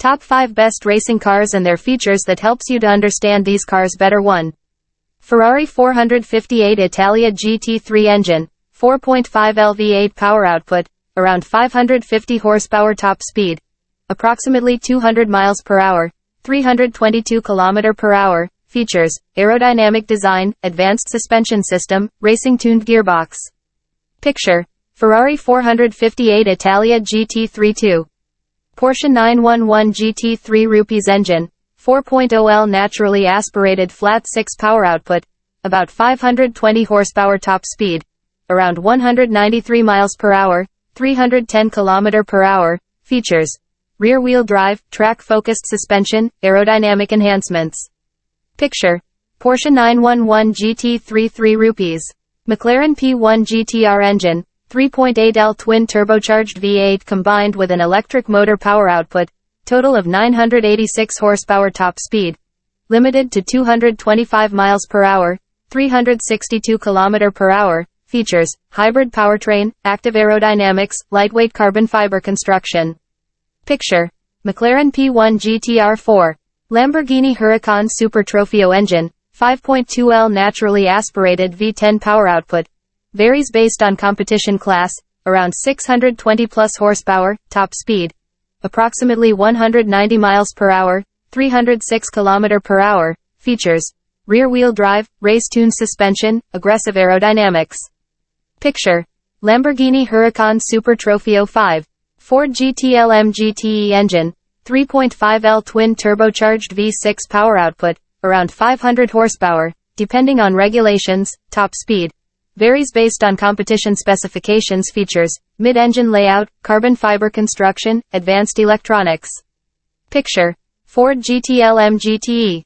Top 5 best racing cars and their features that helps you to understand these cars better. 1. Ferrari 458 Italia GT3 engine, 4.5L V8 power output, around 550 horsepower top speed, approximately 200 miles per hour, 322 km per hour. Features: aerodynamic design, advanced suspension system, racing tuned gearbox. Picture: Ferrari 458 Italia GT3 2. Porsche 911 GT3 Rupees engine, 4.0L naturally aspirated flat 6 power output, about 520 horsepower top speed, around 193 miles per hour, 310 km per hour. Features: rear-wheel drive, track-focused suspension, aerodynamic enhancements. Picture: Porsche 911 GT3 3 Rupees. McLaren P1 GTR engine, 3.8L twin turbocharged V8 combined with an electric motor power output, total of 986 horsepower top speed, limited to 225 miles per hour, 362 km per hour. Features: hybrid powertrain, active aerodynamics, lightweight carbon fiber construction. Picture: McLaren P1 GTR 4. Lamborghini Huracán Super Trofeo engine, 5.2L naturally aspirated V10 power output, varies based on competition class, around 620 plus horsepower, top speed, approximately 190 miles per hour, 306 km per hour. Features: rear-wheel drive, race-tuned suspension, aggressive aerodynamics. Picture: Lamborghini Huracán Super Trofeo 5. Ford GT-LM GTE engine, 3.5L twin turbocharged V6 power output, around 500 horsepower, depending on regulations, top speed, varies based on competition specifications. Features: mid-engine layout, carbon fiber construction, advanced electronics. Picture: Ford GT-LM GTE.